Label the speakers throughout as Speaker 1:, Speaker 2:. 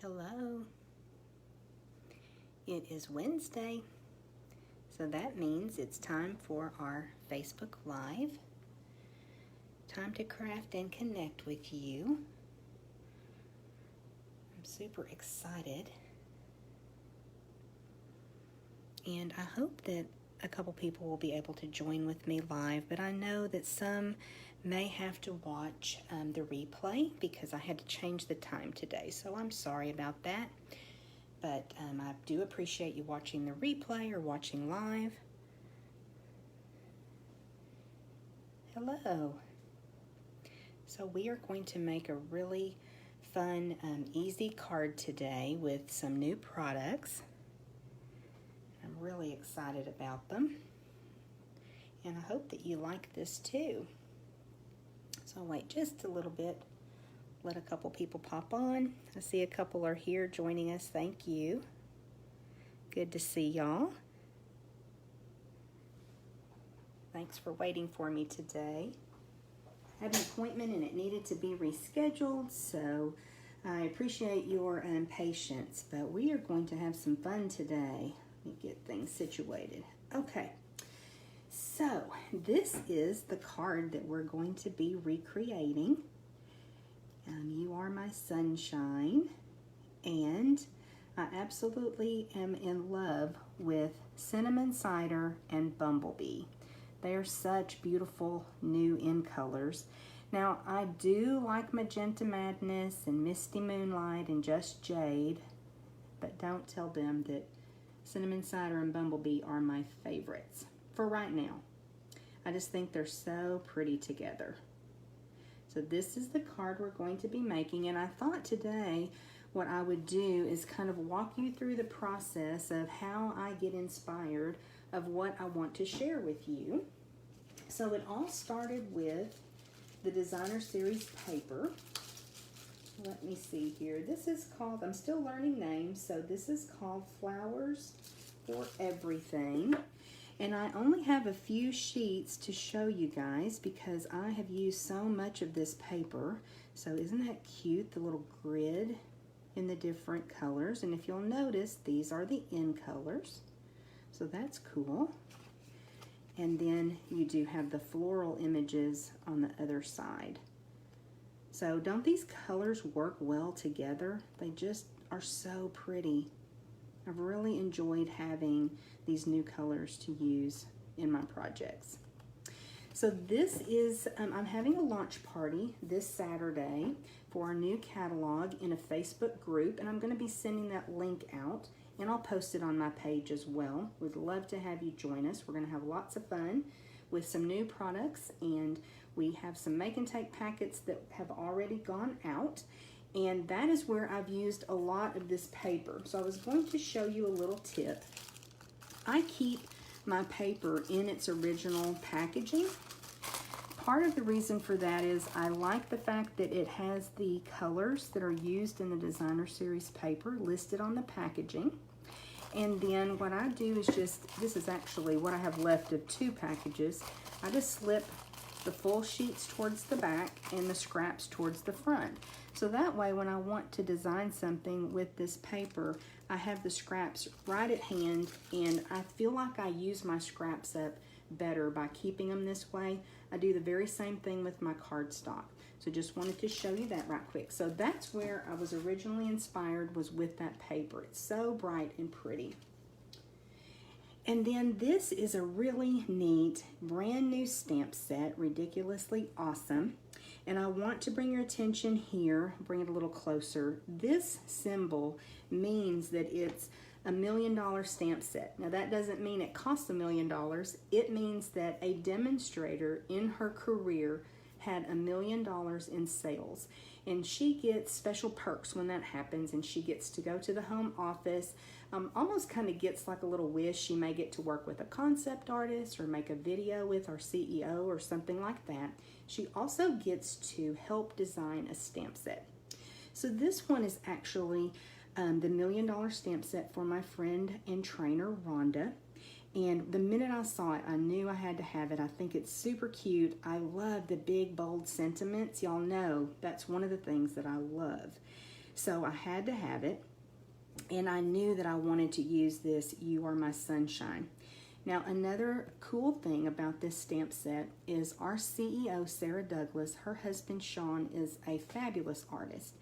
Speaker 1: Hello. It is Wednesday, so that means it's time for our Facebook Live. Time to craft and connect with you. I'm super excited. And I hope that a couple people will be able to join with me live, but I know that some may have to watch the replay because I had to change the time today, so I'm sorry about that. But I do appreciate you watching the replay or watching live. Hello. So we are going to make a really fun, easy card today with some new products. I'm really excited about them. And I hope that you like this too. So I'll wait just a little bit. Let a couple people pop on. I see a couple are here joining us. Thank you. Good to see y'all. Thanks for waiting for me today. I had an appointment and it needed to be rescheduled, so I appreciate your patience, but we are going to have some fun today. Let me get things situated. Okay, so this is the card that we're going to be recreating. You are my sunshine, and I absolutely am in love with Cinnamon, Cider, and Bumblebee. They are such beautiful new in colors. Now, I do like Magenta Madness and Misty Moonlight and Just Jade, but don't tell them that Cinnamon, Cider, and Bumblebee are my favorites for right now. I just think they're so pretty together. So this is the card we're going to be making, and I thought today what I would do is kind of walk you through the process of how I get inspired of what I want to share with you. So it all started with the Designer Series paper. Let me see here. This is called, I'm still learning names, so this is called Flowers for Everything. And I only have a few sheets to show you guys because I have used so much of this paper. So isn't that cute, the little grid in the different colors? And if you'll notice, these are the in colors. So that's cool. And then you do have the floral images on the other side. So don't these colors work well together? They just are so pretty. I've really enjoyed having these new colors to use in my projects. So this is, I'm having a launch party this Saturday for our new catalog in a Facebook group, and I'm going to be sending that link out, and I'll post it on my page as well. We'd love to have you join us. We're going to have lots of fun with some new products, and we have some make and take packets that have already gone out. And that is where I've used a lot of this paper. So I was going to show you a little tip. I keep my paper in its original packaging. Part of the reason for that is I like the fact that it has the colors that are used in the Designer Series paper listed on the packaging. And then what I do is just, this is actually what I have left of 2 packages. I just slip the full sheets towards the back and the scraps towards the front. So that way when I want to design something with this paper, I have the scraps right at hand, and I feel like I use my scraps up better by keeping them this way. I do the very same thing with my cardstock. So just wanted to show you that right quick. So that's where I was originally inspired, was with that paper. It's so bright and pretty. And then this is a really neat brand new stamp set, ridiculously awesome. And I want to bring your attention here, bring it a little closer. This symbol means that it's a $1 million stamp set. Now that doesn't mean it costs $1 million. It means that a demonstrator in her career had $1 million in sales. And she gets special perks when that happens, and she gets to go to the home office, almost kind of gets like a little wish. She may get to work with a concept artist or make a video with our CEO or something like that. She also gets to help design a stamp set. So this one is actually the $1 million stamp set for my friend and trainer, Rhonda. And the minute I saw it, I knew I had to have it. I think it's super cute. I love the big, bold sentiments. Y'all know that's one of the things that I love. So I had to have it, and I knew that I wanted to use this You Are My Sunshine. Now, another cool thing about this stamp set is our CEO, Sarah Douglas, her husband, Sean, is a fabulous artist.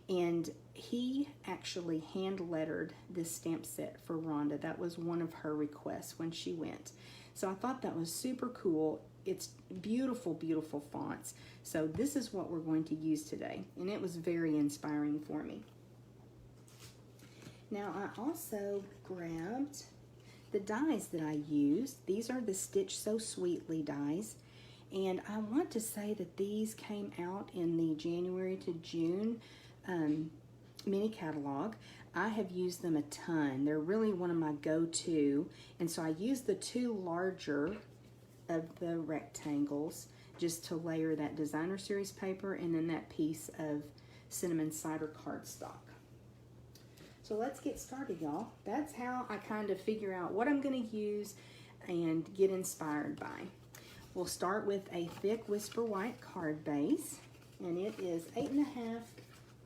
Speaker 1: And he actually hand-lettered this stamp set for Rhonda. That was one of her requests when she went. So I thought that was super cool. It's beautiful, beautiful fonts. So this is what we're going to use today. And it was very inspiring for me. Now, I also grabbed the dies that I used. These are the Stitch So Sweetly dies, and I want to say that these came out in the January to June mini catalog. I have used them a ton. They're really one of my go-to, and so I used the two larger of the rectangles just to layer that designer series paper and then that piece of cinnamon cider cardstock. So let's get started, y'all. That's how I kind of figure out what I'm going to use and get inspired by. We'll start with a thick Whisper White card base, and it is 8.5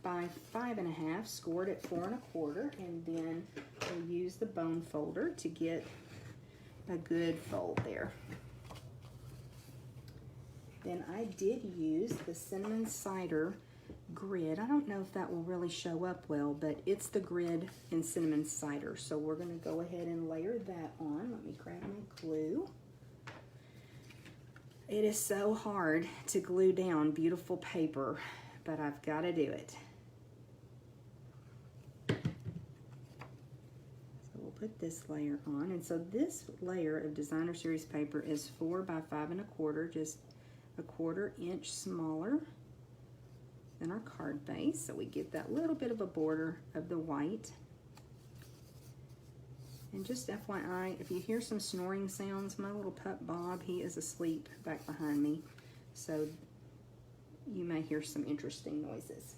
Speaker 1: by 5.5, scored at 4 1/4, and then we'll use the bone folder to get a good fold there. Then I did use the cinnamon cider grid. I don't know if that will really show up well, but it's the grid in cinnamon cider. So we're going to go ahead and layer that on. Let me grab my glue. It is so hard to glue down beautiful paper, but I've got to do it. So we'll put this layer on. And so this layer of designer series paper is 4 by 5 1/4, just a 1/4 inch smaller than our card base, so we get that little bit of a border of the white. And just FYI, if you hear some snoring sounds, my little pup Bob, he is asleep back behind me, so you may hear some interesting noises.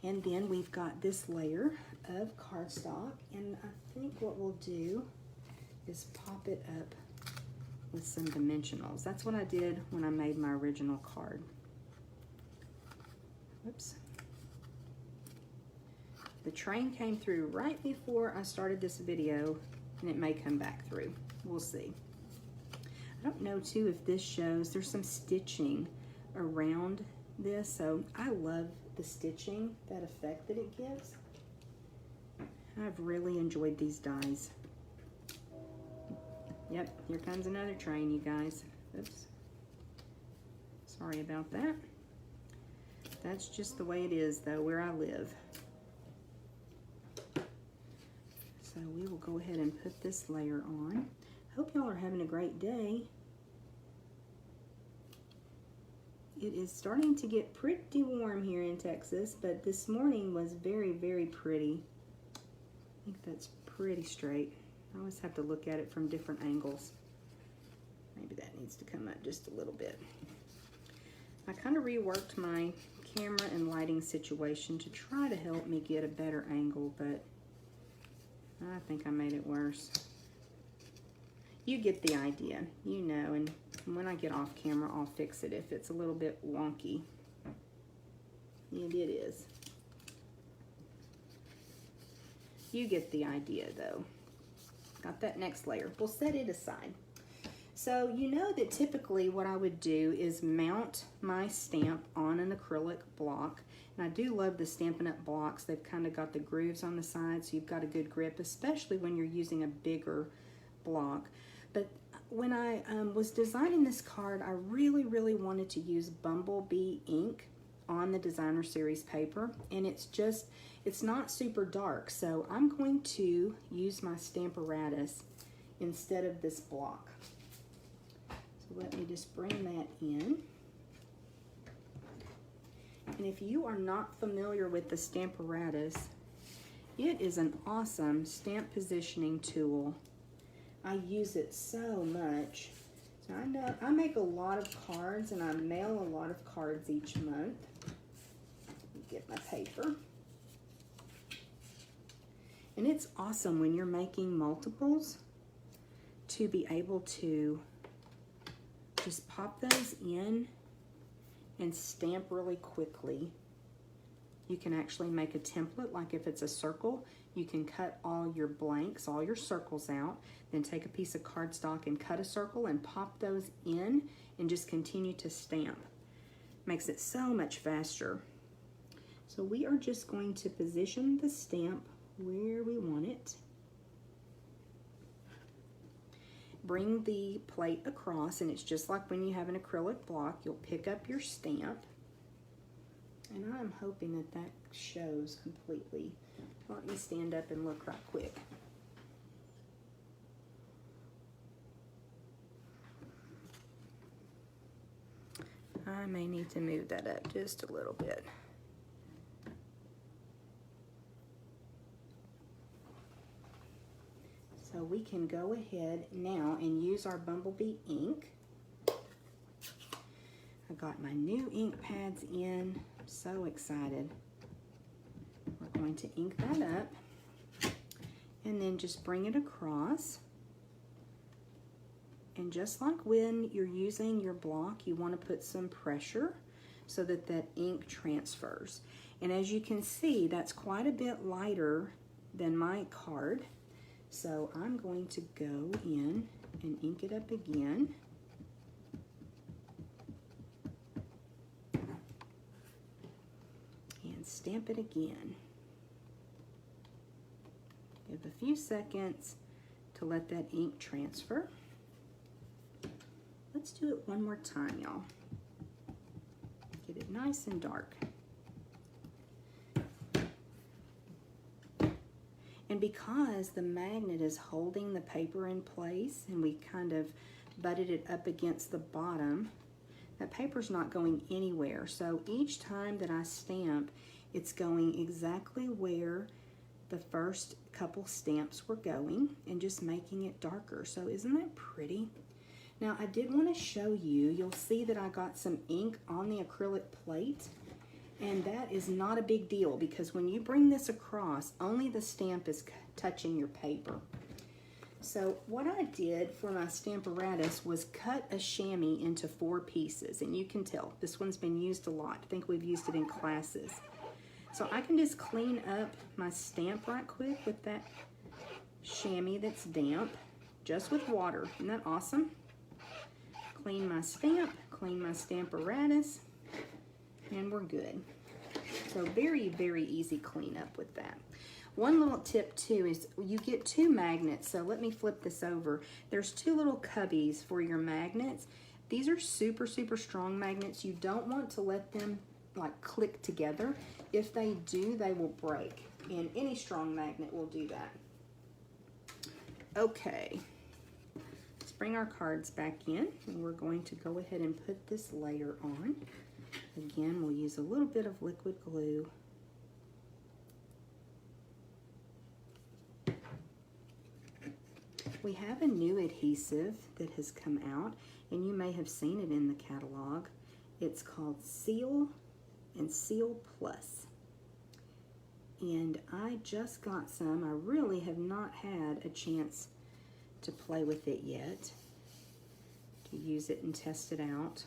Speaker 1: And then we've got this layer of cardstock, and I think what we'll do is pop it up with some dimensionals. That's what I did when I made my original card. Oops. The train came through right before I started this video, and it may come back through. We'll see. I don't know too if this shows, there's some stitching around this, so I love the stitching, that effect that it gives. I've really enjoyed these dies. Yep, here comes another train, you guys. Oops. Sorry about that. That's just the way it is, though, where I live. So we will go ahead and put this layer on. Hope y'all are having a great day. It is starting to get pretty warm here in Texas, but this morning was very, very pretty. I think that's pretty straight. I always have to look at it from different angles. Maybe that needs to come up just a little bit. I kind of reworked my camera and lighting situation to try to help me get a better angle, but I think I made it worse. You get the idea, you know, and when I get off camera, I'll fix it if it's a little bit wonky. And it is. You get the idea, though. Got that next layer. We'll set it aside. So you know that typically what I would do is mount my stamp on an acrylic block. And I do love the Stampin' Up! Blocks. They've kind of got the grooves on the side, so you've got a good grip, especially when you're using a bigger block. But when I was designing this card, I really, really wanted to use Bumblebee ink on the designer series paper. And it's not super dark, so I'm going to use my Stamparatus instead of this block. So let me just bring that in. And if you are not familiar with the Stamparatus, it is an awesome stamp positioning tool. I use it so much. So I know I make a lot of cards and I mail a lot of cards each month. Let me get my paper. And it's awesome when you're making multiples to be able to just pop those in and stamp really quickly You can actually make a template, like if it's a circle, you can cut all your blanks, all your circles out, then take a piece of cardstock and cut a circle and pop those in and just continue to stamp. Makes it so much faster. So we are just going to position the stamp where we want it. Bring the plate across, and it's just like when you have an acrylic block. You'll pick up your stamp, and I'm hoping that that shows completely. Let me stand up and look right quick. I may need to move that up just a little bit. So we can go ahead now and use our Bumblebee ink. I got my new ink pads in. I'm so excited. We're going to ink that up and then just bring it across. And just like when you're using your block, you want to put some pressure so that that ink transfers. And as you can see, that's quite a bit lighter than my card. So I'm going to go in and ink it up again. And stamp it again. Give a few seconds to let that ink transfer. Let's do it one more time, y'all. Get it nice and dark. And because the magnet is holding the paper in place and we kind of butted it up against the bottom, that paper's not going anywhere. So each time that I stamp, it's going exactly where the first couple stamps were going and just making it darker. So isn't that pretty? Now I did want to show you, you'll see that I got some ink on the acrylic plate. And that is not a big deal because when you bring this across, only the stamp is touching your paper. So what I did for my Stamparatus was cut a chamois into 4 pieces. And you can tell, this one's been used a lot. I think we've used it in classes. So I can just clean up my stamp right quick with that chamois that's damp, just with water. Isn't that awesome? Clean my stamp, clean my Stamparatus, and we're good. So very, very easy cleanup with that. One little tip too is you get 2 magnets. So let me flip this over. There's 2 little cubbies for your magnets. These are super, super strong magnets. You don't want to let them like click together. If they do, they will break. And any strong magnet will do that. Okay. Let's bring our cards back in. And we're going to go ahead and put this layer on. Again, we'll use a little bit of liquid glue. We have a new adhesive that has come out, and you may have seen it in the catalog. It's called Seal and Seal Plus. And I just got some. I really have not had a chance to play with it yet, to use it and test it out.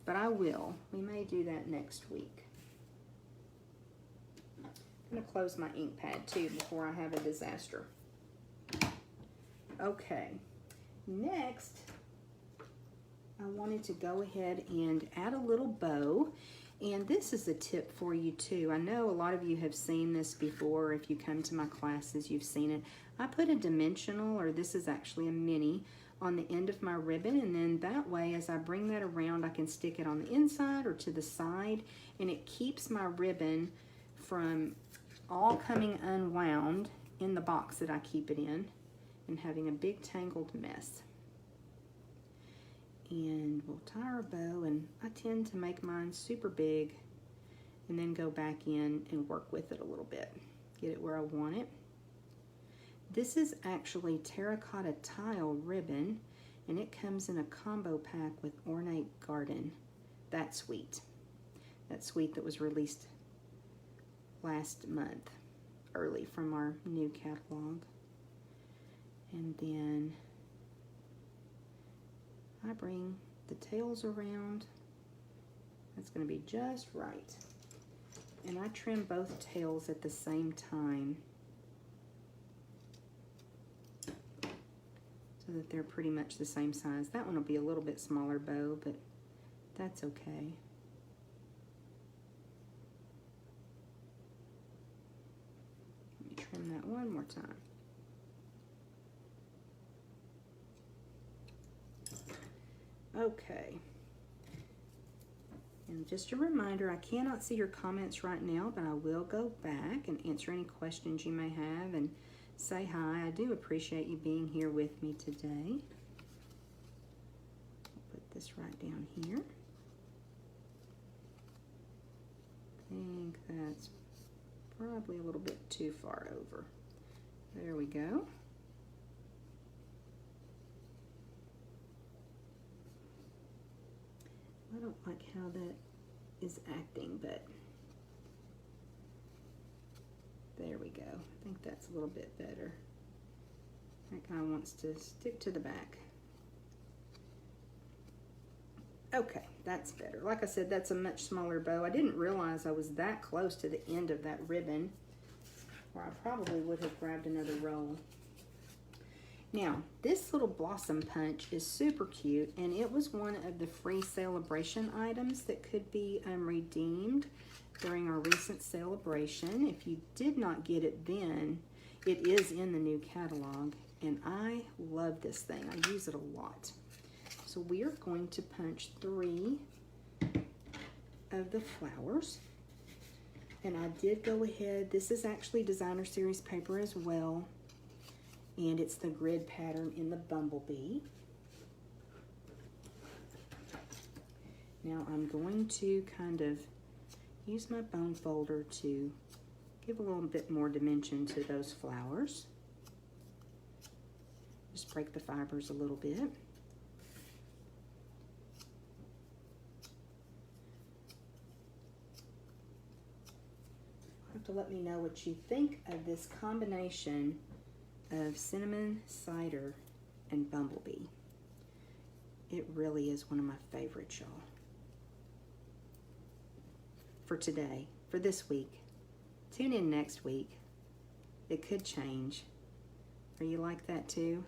Speaker 1: But I will. We may do that next week. I'm going to close my ink pad too before I have a disaster. Okay. Next, I wanted to go ahead and add a little bow. And this is a tip for you too. I know a lot of you have seen this before. If you come to my classes, you've seen it. I put a dimensional, or this is actually a mini, on the end of my ribbon, and then that way as I bring that around I can stick it on the inside or to the side, and it keeps my ribbon from all coming unwound in the box that I keep it in and having a big tangled mess. And we'll tie our bow, and I tend to make mine super big and then go back in and work with it a little bit, get it where I want it. This is actually terracotta tile ribbon, and it comes in a combo pack with Ornate Garden. That sweet. That sweet that was released last month, early from our new catalog. And then I bring the tails around. That's going to be just right. And I trim both tails at the same time so that they're pretty much the same size. That one will be a little bit smaller bow, but that's okay. Let me trim that one more time. Okay. And just a reminder, I cannot see your comments right now, but I will go back and answer any questions you may have and say hi. I do appreciate you being here with me today. I'll put this right down here. I think that's probably a little bit too far over. There we go. I don't like how that is acting, but there we go. I think that's a little bit better. That kind of wants to stick to the back. Okay, that's better. Like I said, that's a much smaller bow. I didn't realize I was that close to the end of that ribbon, or I probably would have grabbed another roll. Now, this little blossom punch is super cute, and it was one of the free celebration items that could be redeemed during our recent celebration. If you did not get it then, it is in the new catalog, and I love this thing. I use it a lot. So we are going to punch 3 of the flowers, and I did go ahead. This is actually designer series paper as well. And it's the grid pattern in the Bumblebee. Now I'm going to kind of use my bone folder to give a little bit more dimension to those flowers. Just break the fibers a little bit. You have to let me know what you think of this combination of cinnamon, cider, and bumblebee. It really is one of my favorites, y'all. For today, for this week. Tune in next week. It could change. Are you like that too?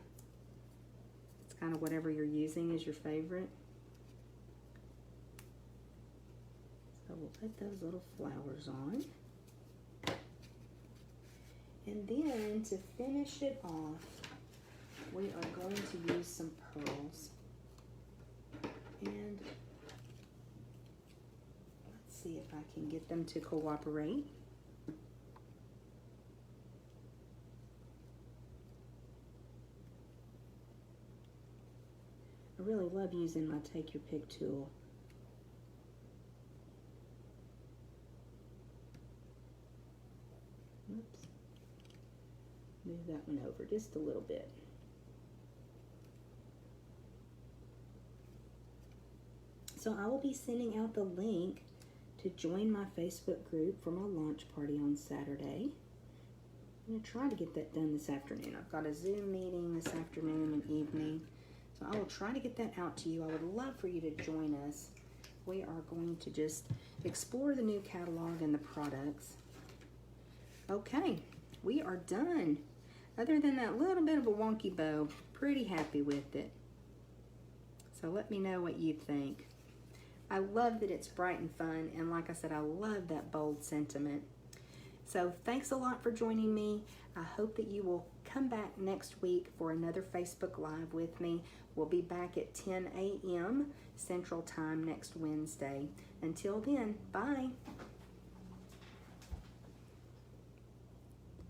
Speaker 1: It's kind of whatever you're using is your favorite. So we'll put those little flowers on. And then to finish it off, we are going to use some pearls. And let's see if I can get them to cooperate. I really love using my Take Your Pick tool. Oops. Move that one over just a little bit. So I will be sending out the link to join my Facebook group for my launch party on Saturday. I'm going to try to get that done this afternoon. I've got a Zoom meeting this afternoon and evening. So I will try to get that out to you. I would love for you to join us. We are going to just explore the new catalog and the products. Okay, we are done. Other than that little bit of a wonky bow, pretty happy with it. So let me know what you think. I love that it's bright and fun, and like I said, I love that bold sentiment. So thanks a lot for joining me. I hope that you will come back next week for another Facebook Live with me. We'll be back at 10 a.m. Central Time next Wednesday. Until then, bye.